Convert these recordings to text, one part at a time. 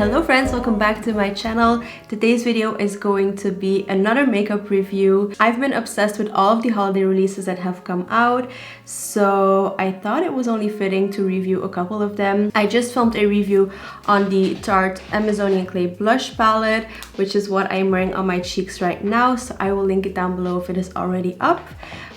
Hello friends, welcome back to my channel. Today's video is going to be another makeup review. I've been obsessed with all of the holiday releases that have come out, so I thought it was only fitting to review a couple of them. I just filmed a review on the Tarte Amazonian Clay Blush Palette, which is what I'm wearing on my cheeks right now, so I will link it down below if it is already up.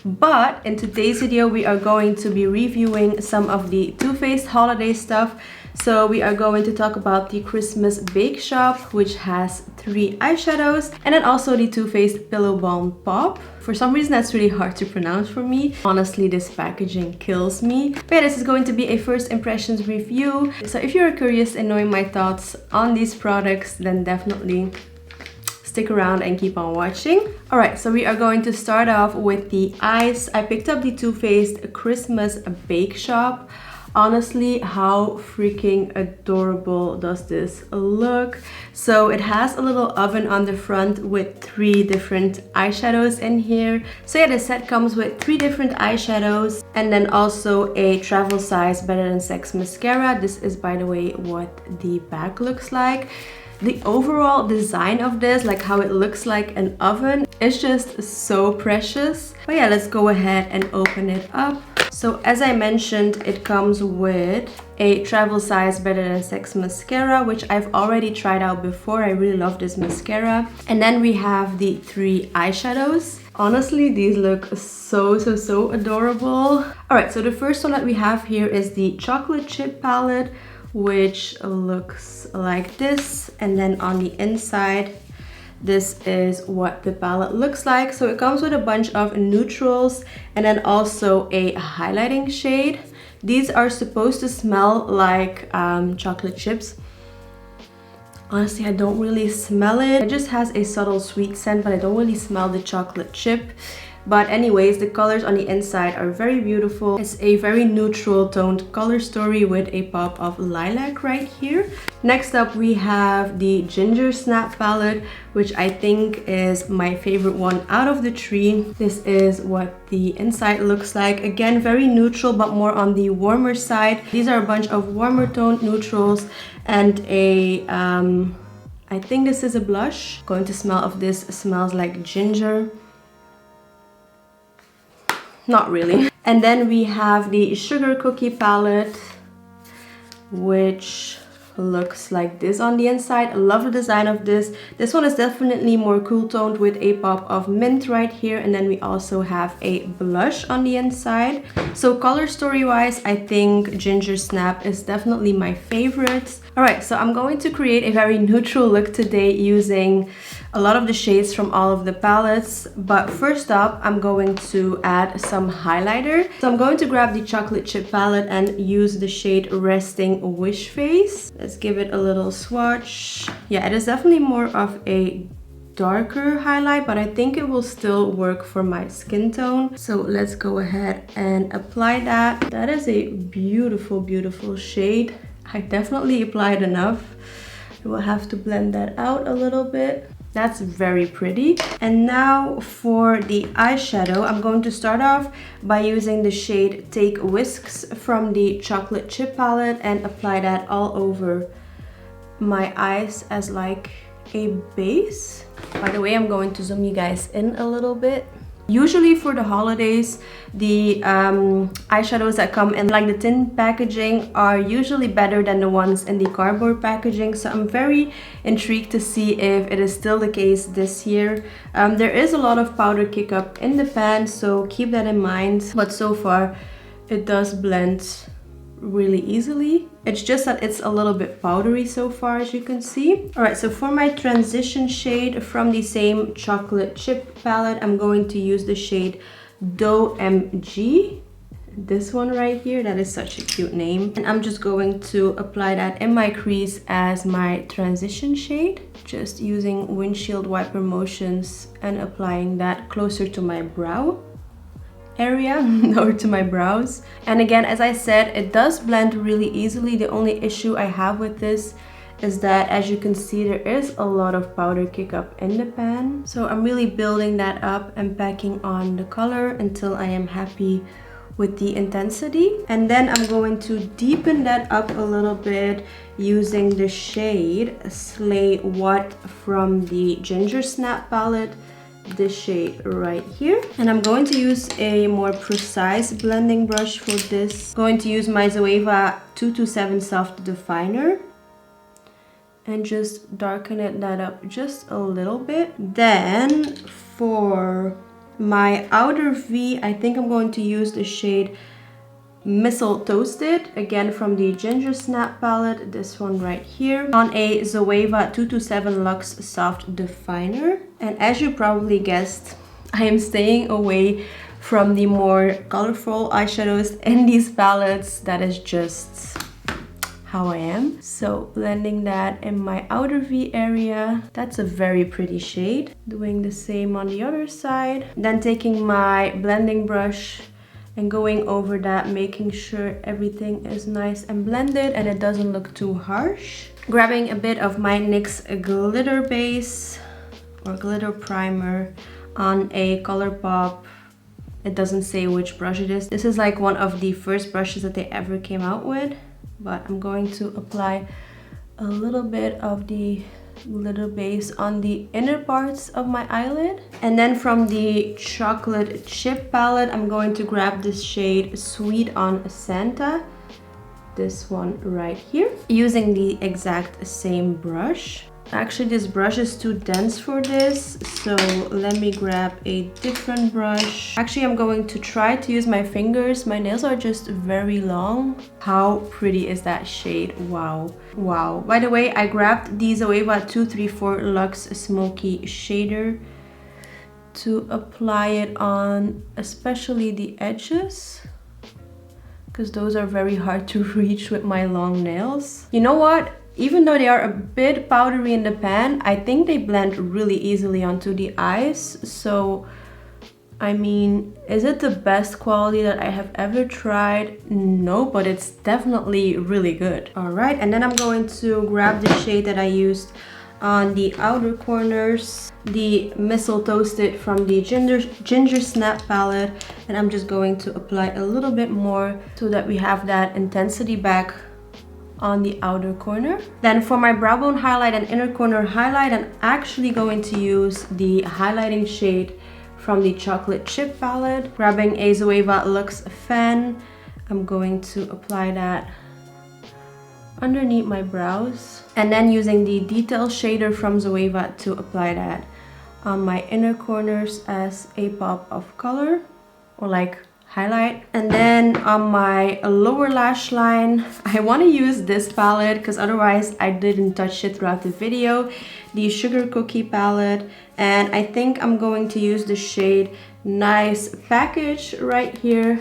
But in today's video, we are going to be reviewing some of the Too Faced holiday stuff. So we are going to talk about the Christmas Bake Shop, which has 3 eyeshadows, and then also the Too Faced Pillow Balm Pop. For some reason that's really hard to pronounce for me. Honestly, this packaging kills me. But yeah, this is going to be a first impressions review. So if you're curious in knowing my thoughts on these products, then definitely stick around and keep on watching. Alright, so we are going to start off with the eyes. I picked up the Too Faced Christmas Bake Shop. Honestly, how freaking adorable does this look? So it has a little oven on the front with 3 different eyeshadows in here. So yeah, the set comes with 3 different eyeshadows and then also a travel size Better Than Sex mascara. This is, by the way, what the back looks like. The overall design of this, like how it looks like an oven, is just so precious. But yeah, let's go ahead and open it up. So as I mentioned, it comes with a travel size Better Than Sex mascara, which I've already tried out before. I really love this mascara. And then we have the 3 eyeshadows. Honestly, these look so adorable. Alright, so the first one that we have here is the Chocolate Chip palette, which looks like this. And then on the inside, this is what the palette looks like. So it comes with a bunch of neutrals and then also a highlighting shade. These are supposed to smell like chocolate chips. Honestly, I don't really smell it. It just has a subtle sweet scent, but I don't really smell the chocolate chip. But anyways, the colors on the inside are very beautiful. It's a very neutral toned color story with a pop of lilac right here. Next up, we have the Ginger Snap palette, which I think is my favorite one out of the 3. This is what the inside looks like. Again, very neutral, but more on the warmer side. These are a bunch of warmer toned neutrals and a, I think this is a blush. Going to smell of this, smells like ginger. Not really. And then we have the Sugar Cookie palette, which looks like this on the inside. I love the design of this. This one is definitely more cool toned with a pop of mint right here. And then we also have a blush on the inside. So color story wise, I think Ginger Snap is definitely my favorite. Alright, so I'm going to create a very neutral look today using a lot of the shades from all of the palettes. But first up, I'm going to add some highlighter. So I'm going to grab the Chocolate Chip palette and use the shade Resting Wish Face. Let's give it a little swatch. Yeah, it is definitely more of a darker highlight, but I think it will still work for my skin tone. So let's go ahead and apply that. That is a beautiful shade. I definitely applied enough. I will have to blend that out a little bit. That's very pretty. And now for the eyeshadow, I'm going to start off by using the shade Take Whisks from the Chocolate Chip palette and apply that all over my eyes as like a base. By the way, I'm going to zoom you guys in a little bit. Usually for the holidays, the eyeshadows that come in like the tin packaging are usually better than the ones in the cardboard packaging. So I'm very intrigued to see if it is still the case this year. There is a lot of powder kick up in the pan, so keep that in mind. But so far, it does blend really easily. It's just that it's a little bit powdery so far, as you can see. Alright, so for my transition shade from the same Chocolate Chip palette, I'm going to use the shade Dough MG. This one right here, that is such a cute name. And I'm just going to apply that in my crease as my transition shade. Just using windshield wiper motions and applying that closer to my brow area or to my brows. And again, as I said, it does blend really easily. The only issue I have with this is that, as you can see, there is a lot of powder kick up in the pan. So I'm really building that up and packing on the color until I am happy with the intensity. And then I'm going to deepen that up a little bit using the shade Slay What from the Ginger Snap palette, this shade right here. And I'm going to use a more precise blending brush for this. Going to use my Zoeva 227 Soft Definer and just darken that up just a little bit. Then for my outer V, I think I'm going to use the shade Missile Toasted, again from the Ginger Snap palette, this one right here, on a Zoeva 227 Luxe Soft Definer. And as you probably guessed, I am staying away from the more colorful eyeshadows in these palettes. That is just how I am. So blending that in my outer V area, that's a very pretty shade. Doing the same on the other side. Then taking my blending brush and going over that, making sure everything is nice and blended and it doesn't look too harsh. Grabbing a bit of my NYX glitter base or glitter primer on a ColourPop. It doesn't say which brush it is. This is like one of the first brushes that they ever came out with. But I'm going to apply a little bit of the glitter base on the inner parts of my eyelid. And then from the chocolate chip palette, I'm going to grab this shade Sweet on Santa, this one right here, using the exact same brush. Actually, this brush is too dense for this, so let me grab a different brush. Actually, I'm going to try to use my fingers. My nails are just very long. How pretty is that shade? Wow. Wow. By the way, I grabbed the Zoeva 234 Luxe Smoky Shader to apply it on especially the edges, because those are very hard to reach with my long nails. You know what? Even though they are a bit powdery in the pan, I think they blend really easily onto the eyes. So, I mean, is it the best quality that I have ever tried? No, but it's definitely really good. Alright, and then I'm going to grab the shade that I used on the outer corners, the Missile Toasted from the Ginger Snap palette, and I'm just going to apply a little bit more so that we have that intensity back on the outer corner. Then for my brow bone highlight and inner corner highlight, I'm actually going to use the highlighting shade from the chocolate chip palette. Grabbing a Zoeva Luxe Fan, I'm going to apply that underneath my brows, and then using the detail shader from Zoeva to apply that on my inner corners as a pop of color, or like highlight. And then on my lower lash line, I want to use this palette because otherwise I didn't touch it throughout the video, the Sugar Cookie palette, and I think I'm going to use the shade Nice Package right here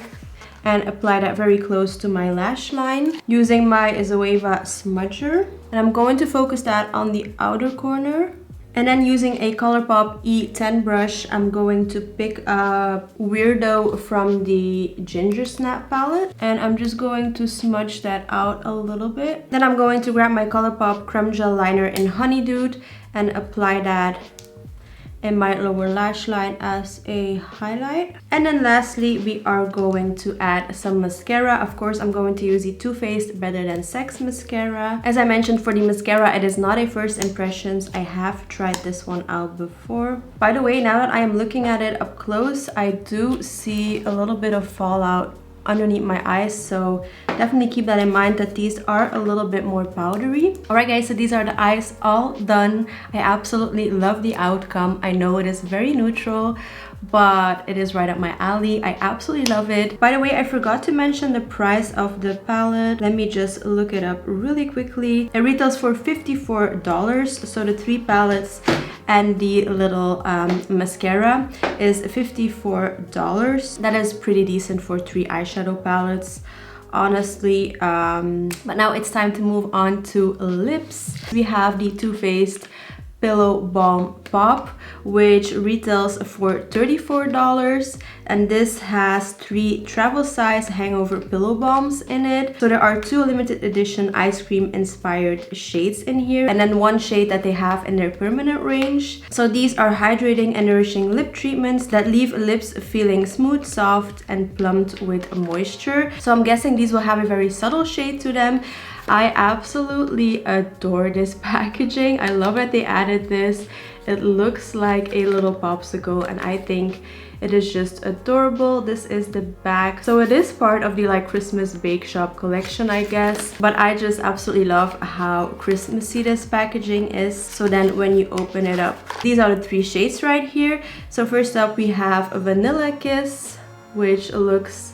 and apply that very close to my lash line using my Zoeva smudger. And I'm going to focus that on the outer corner. And then using a ColourPop E10 brush, I'm going to pick up Weirdo from the Ginger Snap palette. And I'm just going to smudge that out a little bit. Then I'm going to grab my ColourPop Creme Gel Liner in Honeydew and apply that in my lower lash line as a highlight. And then lastly, we are going to add some mascara. Of course, I'm going to use the Too Faced Better Than Sex mascara. As I mentioned, for the mascara, it is not a first impressions. I have tried this one out before. By the way, now that I am looking at it up close, I do see a little bit of fallout underneath my eyes, so definitely keep that in mind that these are a little bit more powdery. Alright guys, so these are the eyes all done. I absolutely love the outcome. I know it is very neutral, but it is right up my alley. I absolutely love it. By the way, I forgot to mention the price of the palette. Let me just look it up really quickly. It retails for $54, so the 3 palettes and the little mascara is $54. That is pretty decent for 3 eyeshadow palettes, honestly. But now it's time to move on to lips. We have the Too Faced Pillow Balm Pop, which retails for $34. and this has 3 travel size hangover pillow balms in it. So there are 2 limited edition ice cream inspired shades in here, and then 1 shade that they have in their permanent range. So these are hydrating and nourishing lip treatments that leave lips feeling smooth, soft, and plumped with moisture. So I'm guessing these will have a very subtle shade to them. I absolutely adore this packaging. I love that they added this. It looks like a little popsicle, and I think it is just adorable. This is the back. So it is part of the like Christmas Bake Shop collection, I guess. But I just absolutely love how Christmassy this packaging is. So then when you open it up, these are the 3 shades right here. So first up we have a Vanilla Kiss, which looks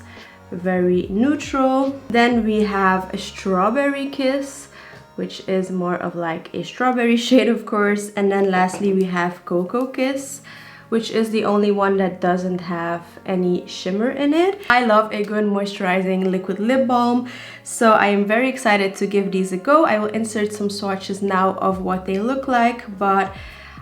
very neutral. Then we have a Strawberry Kiss, which is more of like a strawberry shade, of course. And then lastly we have Cocoa Kiss, which is the only one that doesn't have any shimmer in it. I love a good moisturizing liquid lip balm, so I am very excited to give these a go. I will insert some swatches now of what they look like, but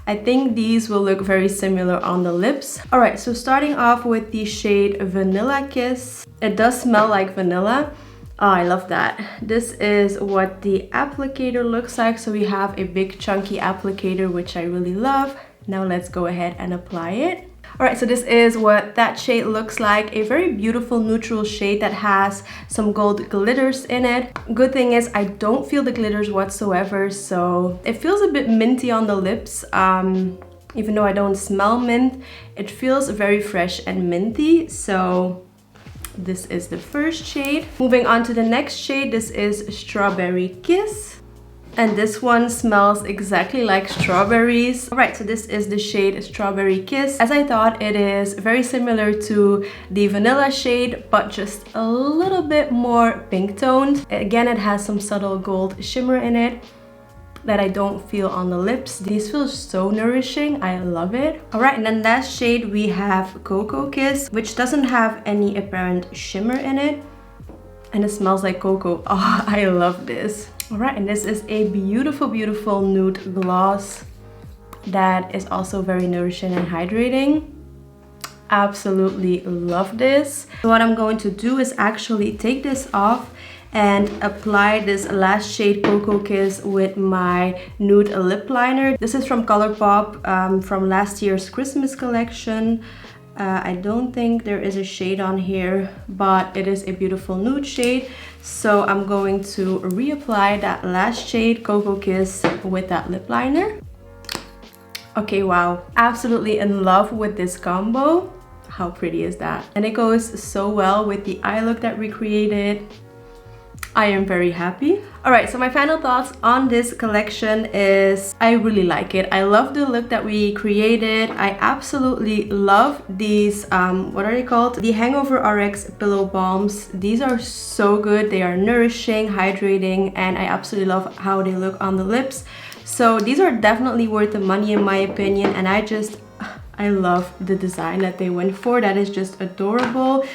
I think these will look very similar on the lips. Alright, so starting off with the shade Vanilla Kiss. It does smell like vanilla. Oh, I love that. This is what the applicator looks like. So we have a big chunky applicator, which I really love. Now let's go ahead and apply it. Alright, so this is what that shade looks like. A very beautiful neutral shade that has some gold glitters in it. Good thing is I don't feel the glitters whatsoever, so it feels a bit minty on the lips. Even though I don't smell mint, it feels very fresh and minty. So this is the first shade. Moving on to the next shade, this is Strawberry Kiss. And this one smells exactly like strawberries. Alright, so this is the shade Strawberry Kiss. As I thought, it is very similar to the vanilla shade, but just a little bit more pink toned. Again, it has some subtle gold shimmer in it that I don't feel on the lips. These feel so nourishing. I love it. Alright, and then last shade we have Cocoa Kiss, which doesn't have any apparent shimmer in it. And it smells like cocoa. Oh, I love this. Alright, and this is a beautiful, beautiful nude gloss that is also very nourishing and hydrating. Absolutely love this. So what I'm going to do is actually take this off and apply this last shade Cocoa Kiss with my nude lip liner. This is from ColourPop from last year's Christmas collection. I don't think there is a shade on here, but it is a beautiful nude shade. So I'm going to reapply that last shade Cocoa Kiss with that lip liner. Okay, wow, absolutely in love with this combo. How pretty is that? And it goes so well with the eye look that we created. I am very happy. Alright, so my final thoughts on this collection is I really like it. I love the look that we created. I absolutely love these, what are they called? The Hangover RX Pillow Balms. These are so good. They are nourishing, hydrating, and I absolutely love how they look on the lips. So these are definitely worth the money in my opinion, and I love the design that they went for. That is just adorable.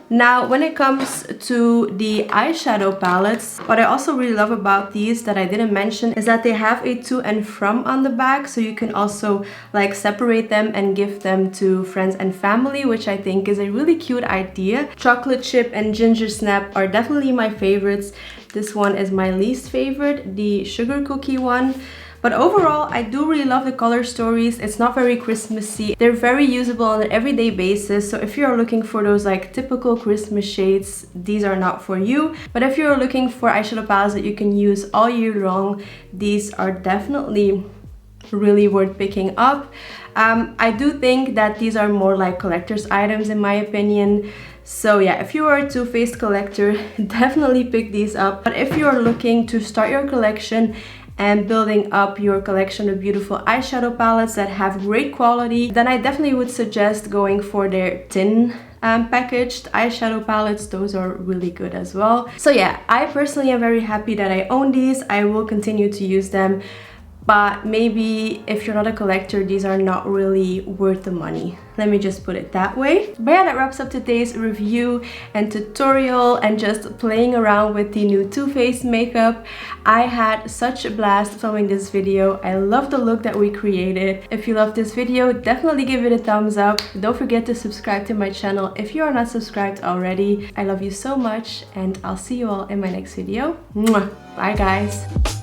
Now, when it comes to the eyeshadow palettes, what I also really love about these that I didn't mention is that they have a to and from on the back, so you can also like separate them and give them to friends and family, which I think is a really cute idea. Chocolate chip and ginger snap are definitely my favorites. This one is my least favorite, the sugar cookie one. But overall, I do really love the color stories. It's not very Christmassy. They're very usable on an everyday basis. So if you're looking for those like typical Christmas shades, these are not for you. But if you're looking for eyeshadow palettes that you can use all year long, these are definitely really worth picking up. I do think that these are more like collector's items in my opinion. So yeah, if you are a Too Faced collector, definitely pick these up. But if you're looking to start your collection and building up your collection of beautiful eyeshadow palettes that have great quality, then I definitely would suggest going for their tin packaged eyeshadow palettes. Those are really good as well. So yeah, I personally am very happy that I own these. I will continue to use them. but maybe if you're not a collector, these are not really worth the money. Let me just put it that way. But yeah, that wraps up today's review and tutorial and just playing around with the new Too Faced makeup. I had such a blast filming this video. I love the look that we created. If you love this video, definitely give it a thumbs up. Don't forget to subscribe to my channel if you are not subscribed already. I love you so much, and I'll see you all in my next video. Mwah! Bye guys!